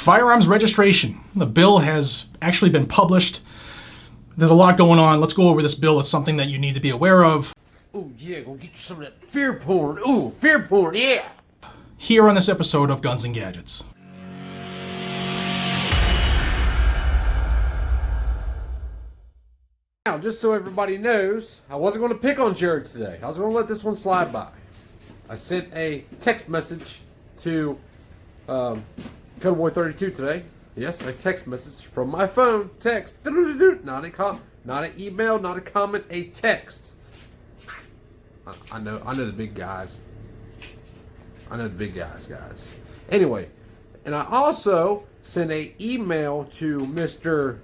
Firearms registration. The bill has actually been published. There's a lot going on. Let's go over this bill. It's something that you need to be aware of. Oh yeah, go get you some of that fear porn. Ooh, fear porn, yeah. Here on this episode of Guns and Gadgets. Now, just so everybody knows, I wasn't going to pick on Jared today. I was going to let this one slide by. I sent a text message to Cutterboy32 today. Yes, a text message from my phone. Text. Not an email, not a comment, a text. I know the big guys. I know the big guys. Anyway, and I also sent an email to Mr.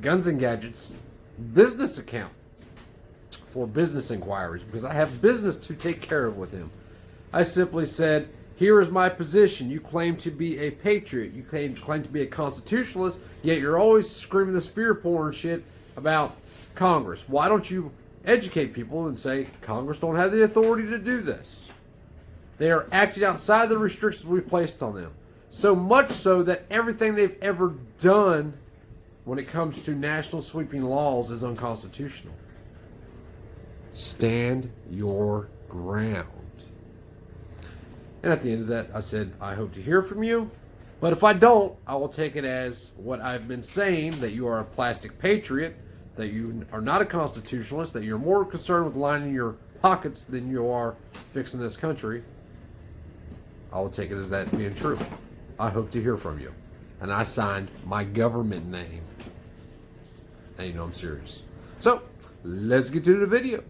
Guns and Gadgets business account for business inquiries because I have business to take care of with him. I simply said, here is my position. You claim to be a patriot. You claim to be a constitutionalist, yet you're always screaming this fear porn shit about Congress. Why don't you educate people and say Congress don't have the authority to do this? They are acting outside the restrictions we placed on them. So much so that everything they've ever done when it comes to national sweeping laws is unconstitutional. Stand your ground. And at the end of that, I said, I hope to hear from you. But if I don't, I will take it as what I've been saying, that you are a plastic patriot, that you are not a constitutionalist, that you're more concerned with lining your pockets than you are fixing this country. I will take it as that being true. I hope to hear from you. And I signed my government name. And you know I'm serious. So, let's get to the video.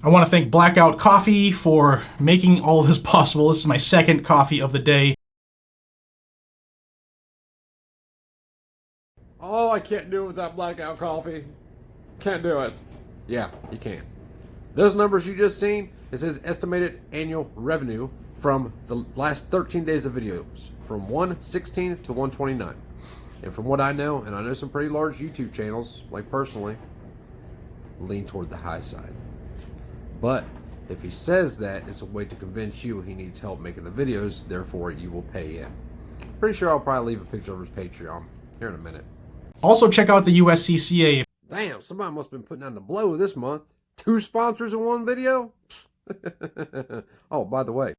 I want to thank Blackout Coffee for making all of this possible. This is my second coffee of the day. Oh, I can't do it without Blackout Coffee. Can't do it. Yeah, you can. Those numbers you just seen, it says estimated annual revenue from the last 13 days of videos, from 116 to 129. And from what I know, and I know some pretty large YouTube channels, like personally, lean toward the high side. But if he says that, it's a way to convince you he needs help making the videos, therefore you will pay in. Pretty sure I'll probably leave a picture of his Patreon here in a minute. Also check out the USCCA. Damn, somebody must have been putting on the blow this month. 2 sponsors in one video? Oh, by the way,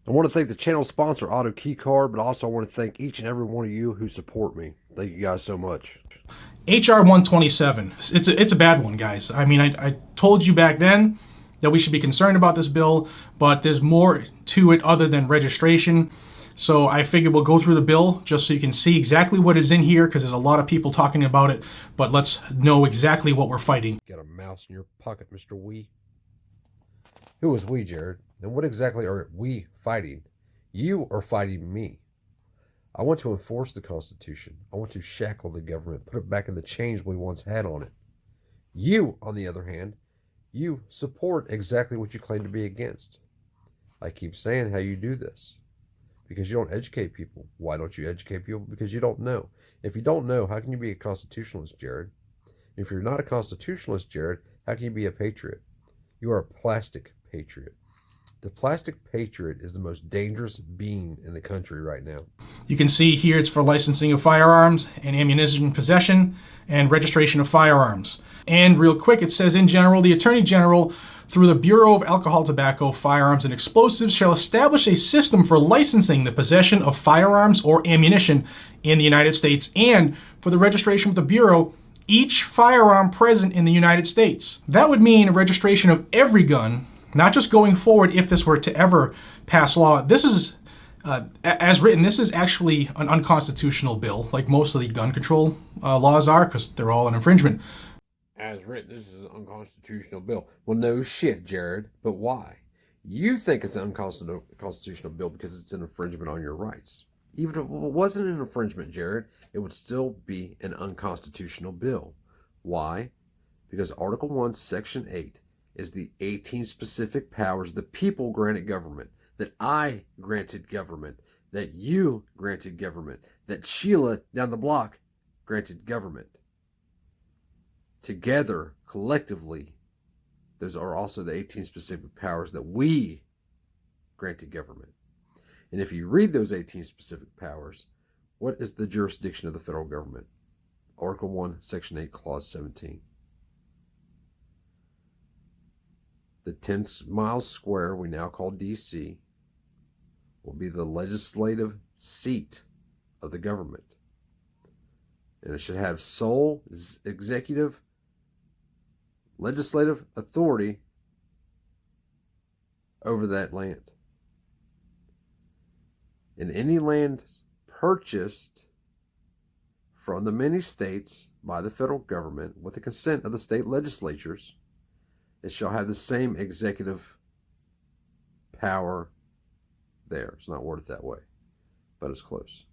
I want to thank the channel sponsor, Auto Keycard, but also I want to thank each and every one of you who support me. Thank you guys so much. HR 127. It's a bad one, guys. I mean, I told you back then that we should be concerned about this bill, but there's more to it other than registration. So I figured we'll go through the bill just so you can see exactly what is in here, because there's a lot of people talking about it, but let's know exactly what we're fighting. Got a mouse in your pocket, Mr. We. Who is we, Jared? And what exactly are we fighting? You are fighting me. I want to enforce the Constitution. I want to shackle the government, put it back in the chains we once had on it. You, on the other hand, you support exactly what you claim to be against. I keep saying how you do this. Because you don't educate people. Why don't you educate people? Because you don't know. If you don't know, how can you be a constitutionalist, Jared? If you're not a constitutionalist, Jared, how can you be a patriot? You are a plastic patriot. The plastic patriot is the most dangerous being in the country right now. You can see here it's for licensing of firearms and ammunition possession and registration of firearms. And real quick, it says in general, the Attorney General, through the Bureau of Alcohol, Tobacco, Firearms, and Explosives, shall establish a system for licensing the possession of firearms or ammunition in the United States and for the registration with the Bureau each firearm present in the United States. That would mean a registration of every gun, not just going forward if this were to ever pass law. This is, as written, this is actually an unconstitutional bill, like most of the gun control laws are, because they're all an infringement. As written, this is an unconstitutional bill. Well, no shit, Jared. But why? You think it's an unconstitutional bill because it's an infringement on your rights. Even if it wasn't an infringement, Jared, it would still be an unconstitutional bill. Why? Because Article 1, Section 8 is the 18 specific powers the people granted government, that I granted government, that you granted government, that Sheila down the block granted government. Together, collectively, those are also the 18 specific powers that we granted government. And if you read those 18 specific powers, what is the jurisdiction of the federal government? Article 1, Section 8, Clause 17. The 10 miles square we now call D.C. will be the legislative seat of the government. And it should have sole executive legislative authority over that land. And any land purchased from the many states by the federal government with the consent of the state legislatures, it shall have the same executive power there. It's not worded that way, but it's close.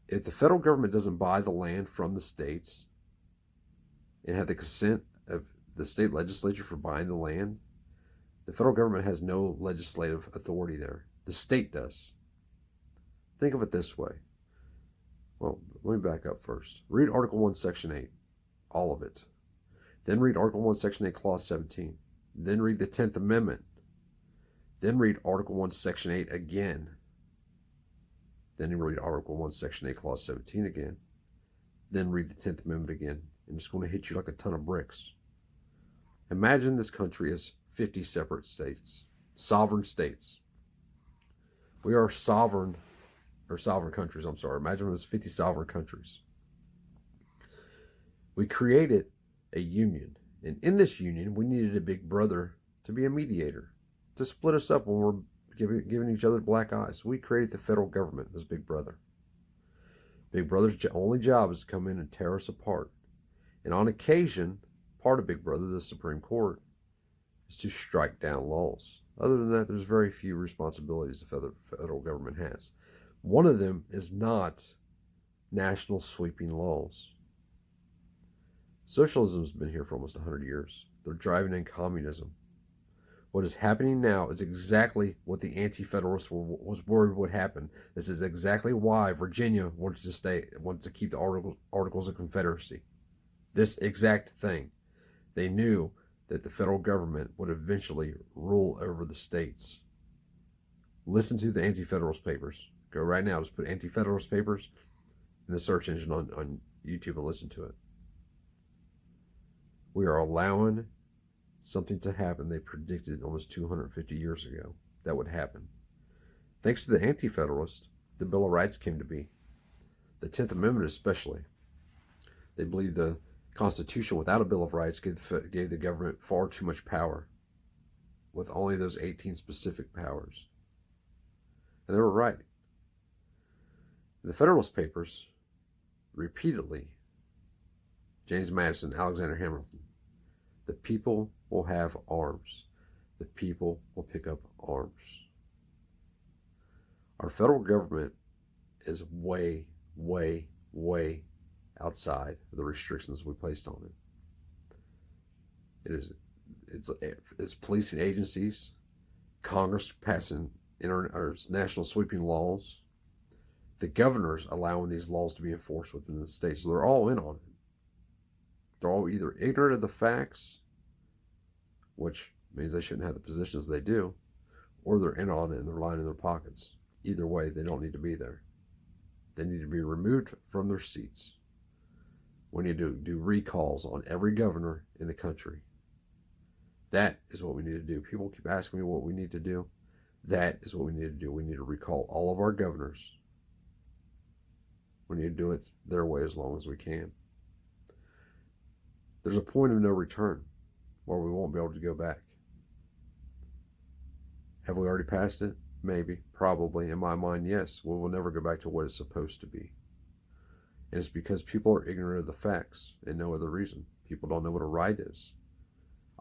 If the federal government doesn't buy the land from the states and have the consent of the state legislature for buying the land, the federal government has no legislative authority there. The state does. Think of it this way. Well, let me back up first. Read Article 1, Section 8, all of it. Then read Article 1, Section 8, Clause 17. Then read the 10th Amendment. Then read Article 1, Section 8 again. Then you read Article 1, Section 8, Clause 17 again. Then read the 10th Amendment again. And it's going to hit you like a ton of bricks. Imagine this country as 50 separate states, sovereign states. We are sovereign countries, I'm sorry. Imagine it was 50 sovereign countries. We created a union. And in this union, we needed a big brother to be a mediator, to split us up when we're giving each other black eyes. So we created the federal government as big brother. Big brother's only job is to come in and tear us apart. And on occasion, part of Big Brother, the Supreme Court, is to strike down laws. Other than that, there's very few responsibilities the federal government has. One of them is not national sweeping laws. Socialism's been here for almost 100 years. They're driving in communism. What is happening now is exactly what the anti-federalists was worried would happen. This is exactly why Virginia wanted to keep the Articles of Confederacy. This exact thing. They knew that the federal government would eventually rule over the states. Listen to the Anti-Federalist Papers. Go right now, just put Anti-Federalist Papers in the search engine on YouTube and listen to it. We are allowing something to happen they predicted almost 250 years ago that would happen. Thanks to the Anti-Federalists, the Bill of Rights came to be. The 10th Amendment especially. They believed the Constitution without a Bill of Rights gave the government far too much power, with only those 18 specific powers. And they were right. In the Federalist Papers, repeatedly, James Madison, Alexander Hamilton, the people will have arms. The people will pick up arms. Our federal government is way, way, way outside of the restrictions we placed on it. It's policing agencies, Congress passing national sweeping laws, the governors allowing these laws to be enforced within the state. So they're all in on it. They're all either ignorant of the facts, which means they shouldn't have the positions they do, or they're in on it and they're lying in their pockets. Either way, they don't need to be there. They need to be removed from their seats. We need to do recalls on every governor in the country. That is what we need to do. People keep asking me what we need to do. That is what we need to do. We need to recall all of our governors. We need to do it their way as long as we can. There's a point of no return where we won't be able to go back. Have we already passed it? Maybe, probably. In my mind, yes. We will never go back to what it's supposed to be. And it's because people are ignorant of the facts and no other reason. People don't know what a right is.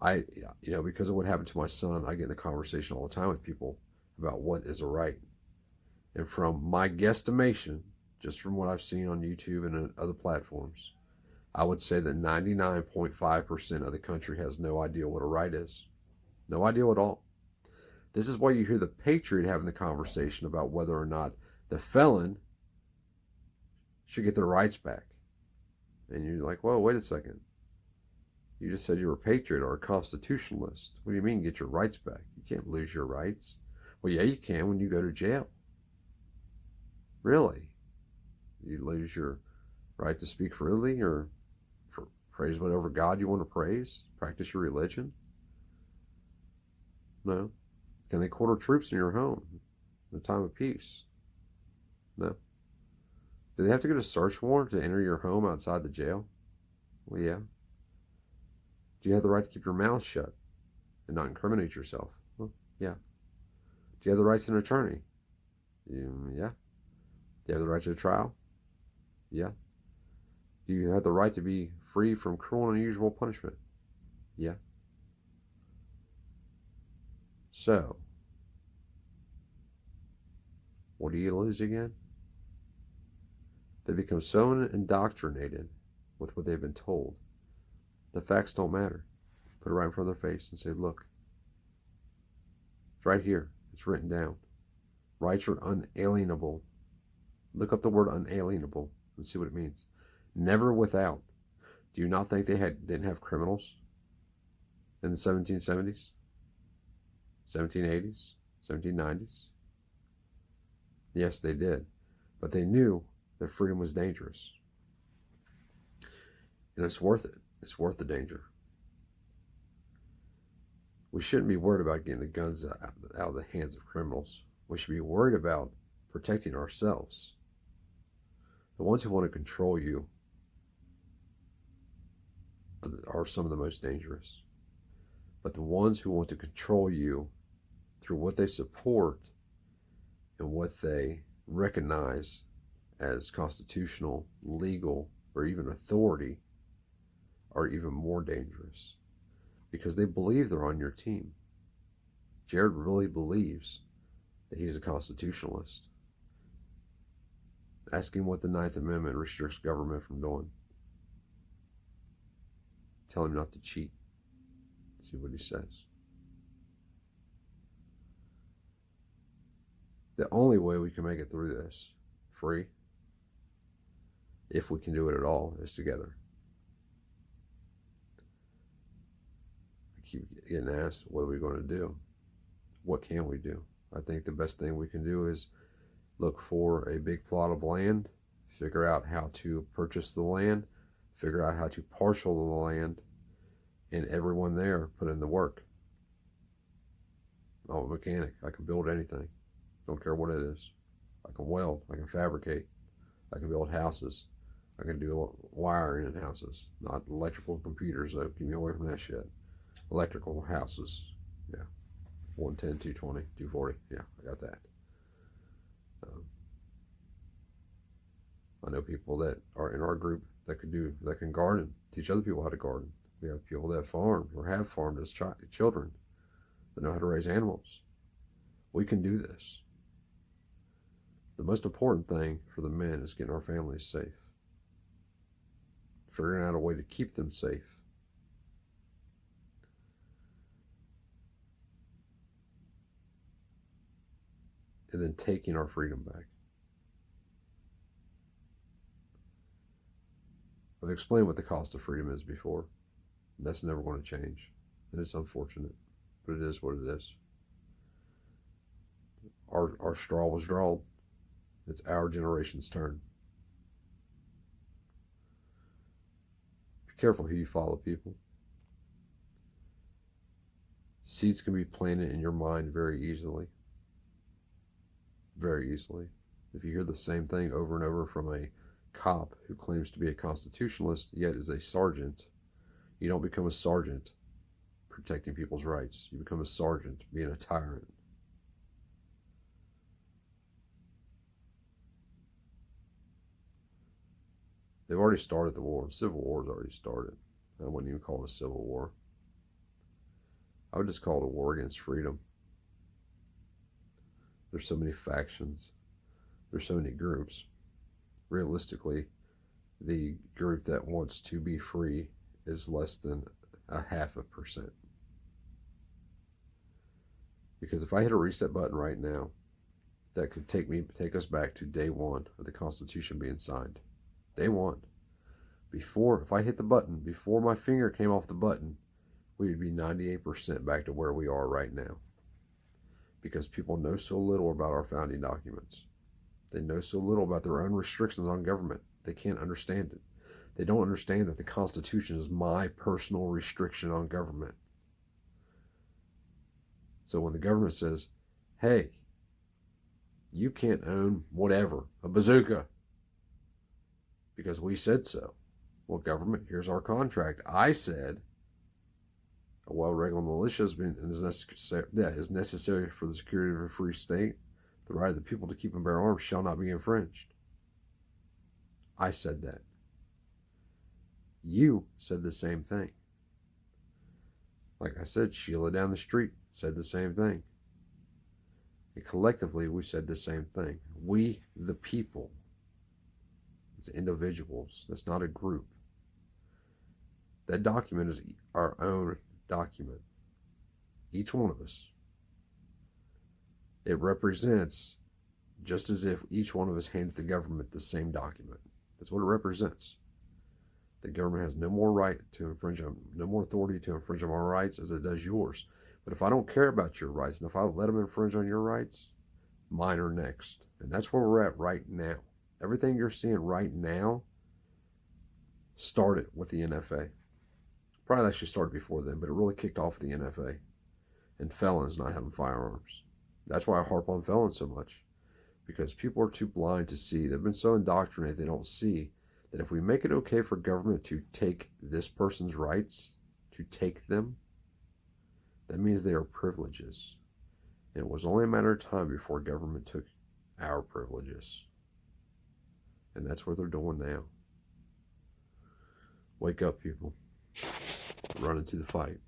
Because of what happened to my son, I get in the conversation all the time with people about what is a right. And from my guesstimation, just from what I've seen on YouTube and other platforms, I would say that 99.5% of the country has no idea what a right is. No idea at all. This is why you hear the patriot having the conversation about whether or not the felon should get their rights back. And you're like, well, wait a second. You just said you were a patriot or a constitutionalist. What do you mean get your rights back? You can't lose your rights. Well, yeah, you can when you go to jail. Really? You lose your right to speak freely or praise whatever God you want to praise? Practice your religion? No. Can they quarter troops in your home in a time of peace? No. Do they have to get a search warrant to enter your home outside the jail? Well, yeah. Do you have the right to keep your mouth shut and not incriminate yourself? Well, yeah. Do you have the right to an attorney? Yeah. Do you have the right to a trial? Yeah. Do you have the right to be free from cruel and unusual punishment? Yeah. So, what do you lose again? They become so indoctrinated with what they've been told. The facts don't matter. Put it right in front of their face and say, look, it's right here. It's written down. Rights are unalienable. Look up the word unalienable and see what it means. Never without. Do you not think they didn't have criminals in the 1770s, 1780s, 1790s? Yes, they did. But they knew that freedom was dangerous. And it's worth it. It's worth the danger. We shouldn't be worried about getting the guns out of the hands of criminals. We should be worried about protecting ourselves. The ones who want to control you are some of the most dangerous. But the ones who want to control you through what they support and what they recognize as constitutional, legal, or even authority are even more dangerous because they believe they're on your team. Jared really believes that he's a constitutionalist. Ask him what the Ninth Amendment restricts government from doing. Tell him not to cheat. See what he says. The only way we can make it through this free, if we can do it at all, is together. I keep getting asked, what are we going to do? What can we do? I think the best thing we can do is look for a big plot of land, figure out how to purchase the land, figure out how to parcel the land, and everyone there put in the work. I'm a mechanic. I can build anything. Don't care what it is. I can weld. I can fabricate. I can build houses. I can do wiring in houses. Not electrical computers, though. Keep me away from that shit. Electrical houses. Yeah. 110, 220, 240. Yeah, I got that. I know people that are in our group that can garden, teach other people how to garden. We have people that farm or have farmed as children that know how to raise animals. We can do this. The most important thing for the men is getting our families safe. Figuring out a way to keep them safe. And then taking our freedom back. I've explained what the cost of freedom is before. That's never going to change. And it's unfortunate, but it is what it is. Our straw was drawn. It's our generation's turn. Be careful who you follow, people. Seeds can be planted in your mind very easily. Very easily. If you hear the same thing over and over from a cop who claims to be a constitutionalist, yet is a sergeant, you don't become a sergeant protecting people's rights. You become a sergeant being a tyrant. They've already started the war. Civil war has already started. I wouldn't even call it a civil war. I would just call it a war against freedom. There's so many factions. There's so many groups. Realistically, the group that wants to be free is less than 0.5%. Because if I hit a reset button right now, that could take us back to day one of the Constitution being signed. Day one. If I hit the button, before my finger came off the button, we would be 98% back to where we are right now. because people know so little about our founding documents. They know so little about their own restrictions on government. They can't understand it. They don't understand that the Constitution is my personal restriction on government. So when the government says, hey, you can't own whatever, a bazooka, because we said so. Well, government, here's our contract. I said a well-regulated militia is necessary for the security of a free state. The right of the people to keep and bear arms shall not be infringed. I said that. You said the same thing. Like I said, Sheila down the street said the same thing. And collectively, we said the same thing. We, the people, as individuals, that's not a group. That document is our own document. Each one of us. It represents just as if each one of us handed the government the same document. That's what it represents. The government has no more right to infringe on, no more authority to infringe on my rights as it does yours. But if I don't care about your rights, and if I let them infringe on your rights, mine are next. And that's where we're at right now. Everything you're seeing right now started with the NFA. Probably actually started before then, but it really kicked off with the NFA and felons not having firearms. That's why I harp on felons so much, because people are too blind to see. They've been so indoctrinated they don't see that if we make it okay for government to take this person's rights, to take them, that means they are privileges. And it was only a matter of time before government took our privileges. And that's what they're doing now. Wake up, people. Run into the fight.